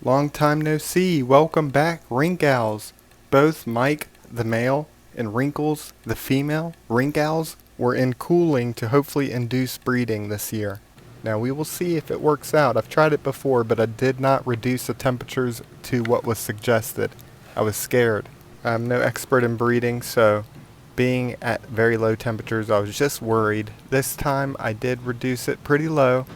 Long time no see. Welcome back, RINKHALS. Both Mike, the male, and Wrinkles, the female, RINKHALS, were in cooling to hopefully induce breeding this year. Now we will see if it works out. I've tried it before, but I did not reduce the temperatures to what was suggested. I was scared. I'm no expert in breeding, so being at very low temperatures, I was just worried. This time I did reduce it pretty low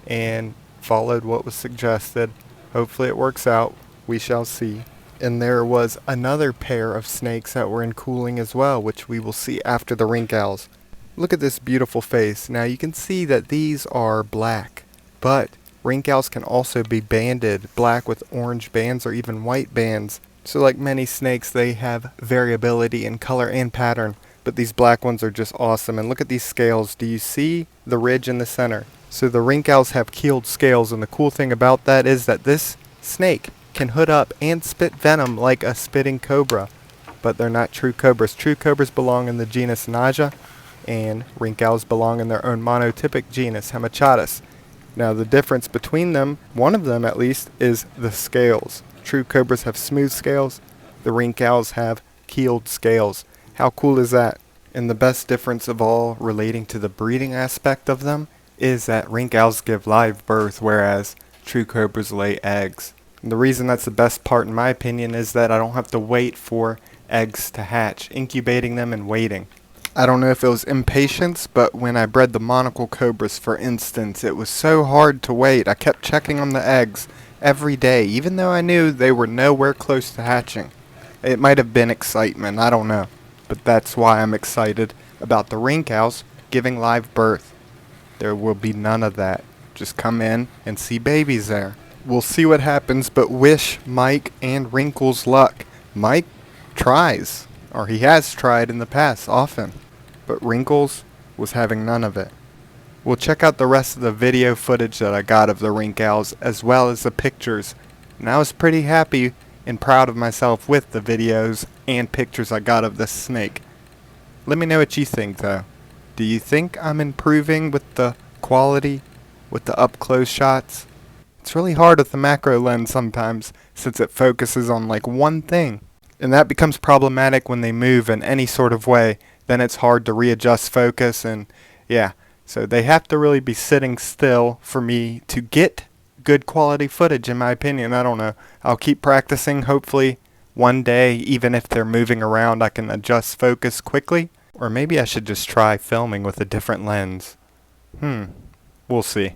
and followed what was suggested. Hopefully it works out. We shall see. And there was another pair of snakes that were in cooling as well, which we will see after the RINKHALS. Look at this beautiful face. Now you can see that these are black, but RINKHALS can also be banded, black with orange bands or even white bands. So like many snakes, they have variability in color and pattern, but these black ones are just awesome. And look at these scales. Do you see the ridge in the center? So the RINKHALS have keeled scales, and the cool thing about that is that this snake can hood up and spit venom like a spitting cobra, but they're not true cobras. True cobras belong in the genus Naja, and RINKHALS belong in their own monotypic genus, Hemachatus. Now the difference between them, one of them at least, is the scales. True cobras have smooth scales, the RINKHALS have keeled scales. How cool is that? And the best difference of all relating to the breeding aspect of them is that RINKHALS give live birth, whereas true cobras lay eggs. And the reason that's the best part in my opinion is that I don't have to wait for eggs to hatch, incubating them and waiting. I don't know if it was impatience, but when I bred the monocle cobras, for instance, it was so hard to wait. I kept checking on the eggs every day, even though I knew they were nowhere close to hatching. It might have been excitement, I don't know. But that's why I'm excited about the RINKHALS giving live birth. There will be none of that. Just come in and see babies there. We'll see what happens, but wish Mike and Wrinkles luck. Mike tries, or he has tried in the past often, but Wrinkles was having none of it. We'll check out the rest of the video footage that I got of the RINKHALS as well as the pictures, and I was pretty happy and proud of myself with the videos and pictures I got of this snake. Let me know what you think though. Do you think I'm improving with the quality, with the up-close shots? It's really hard with the macro lens sometimes since it focuses on like one thing. And that becomes problematic when they move in any sort of way. Then it's hard to readjust focus and yeah. So they have to really be sitting still for me to get good quality footage in my opinion. I don't know. I'll keep practicing. Hopefully one day, even if they're moving around, I can adjust focus quickly. Or maybe I should just try filming with a different lens. We'll see.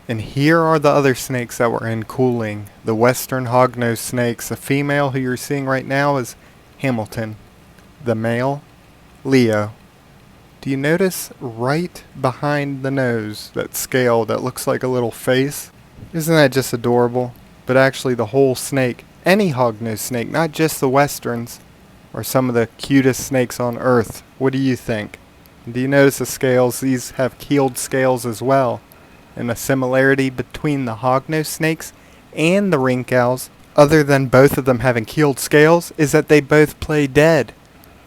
And here are the other snakes that were in cooling. The Western Hognose Snakes. The female who you're seeing right now is Hamilton. The male, Leo. Do you notice right behind the nose that scale that looks like a little face? Isn't that just adorable? But actually the whole snake, any hognose snake, not just the westerns, are some of the cutest snakes on earth. What do you think? Do you notice the scales? These have keeled scales as well. And a similarity between the hognose snakes and the RINKHALS, other than both of them having keeled scales, is that they both play dead.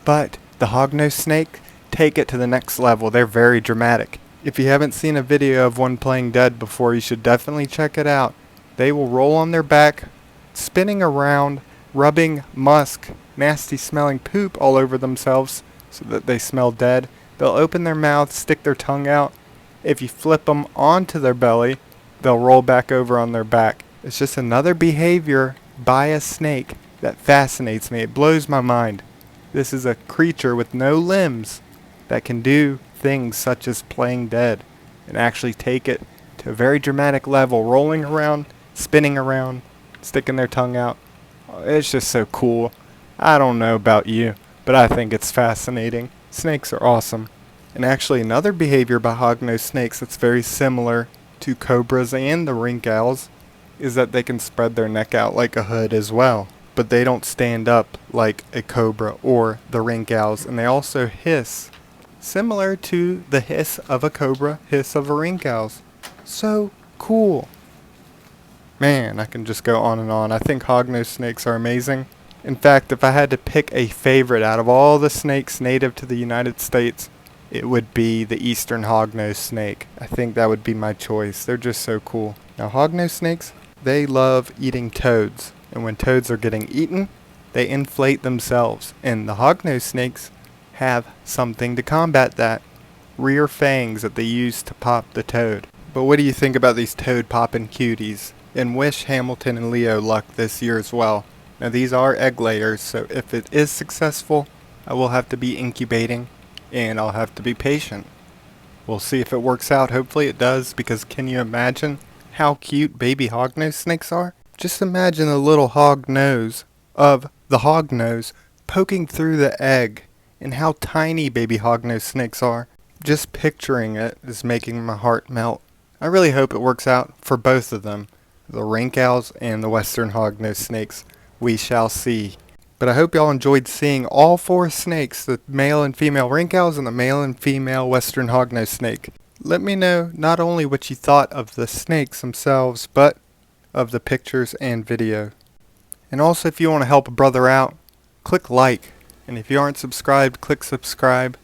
But the hognose snake take it to the next level. They're very dramatic. If you haven't seen a video of one playing dead before, you should definitely check it out. They will roll on their back, spinning around rubbing musk, nasty smelling poop all over themselves so that they smell dead. They'll open their mouth, stick their tongue out. If you flip them onto their belly, they'll roll back over on their back. It's just another behavior by a snake that fascinates me. It blows my mind. This is a creature with no limbs that can do things such as playing dead and actually take it to a very dramatic level, rolling around, spinning around, sticking their tongue out. It's just so cool. I don't know about you, but I think it's fascinating. Snakes are awesome. And actually another behavior by hognose snakes that's very similar to cobras and the RINKHALS is that they can spread their neck out like a hood as well. But they don't stand up like a cobra or the RINKHALS, and they also hiss, similar to the hiss of a cobra, hiss of a RINKHALS. So cool. Man, I can just go on and on. I think hognose snakes are amazing. In fact, if I had to pick a favorite out of all the snakes native to the United States, it would be the Eastern Hognose snake. I think that would be my choice. They're just so cool. Now, hognose snakes, they love eating toads. And when toads are getting eaten, they inflate themselves. And the hognose snakes have something to combat that. Rear fangs that they use to pop the toad. But what do you think about these toad popping cuties? And wish Hamilton and Leo luck this year as well. Now these are egg layers, so if it is successful, I will have to be incubating and I'll have to be patient. We'll see if it works out. Hopefully it does, because can you imagine how cute baby hognose snakes are? Just imagine a little hog nose of the hognose poking through the egg, and how tiny baby hognose snakes are. Just picturing it is making my heart melt. I really hope it works out for both of them, the RINKHALS and the Western Hognose Snakes. We shall see. But I hope y'all enjoyed seeing all four snakes, the male and female RINKHALS and the male and female Western Hognose Snake. Let me know not only what you thought of the snakes themselves, but of the pictures and video. And also, if you want to help a brother out, click like. And if you aren't subscribed, click subscribe.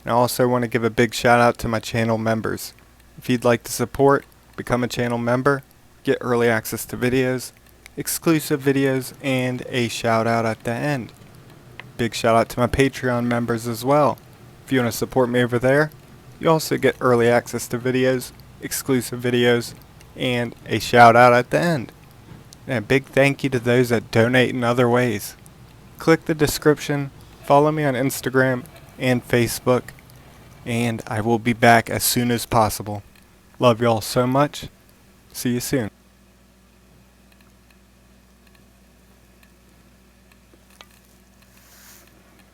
And I also want to give a big shout out to my channel members. If you'd like to support, become a channel member, get early access to videos, exclusive videos, and a shout out at the end. Big shout out to my Patreon members as well. If you want to support me over there, you also get early access to videos, exclusive videos, and a shout out at the end. And a big thank you to those that donate in other ways. Click the description, follow me on Instagram and Facebook, and I will be back as soon as possible. Love y'all so much. See you soon.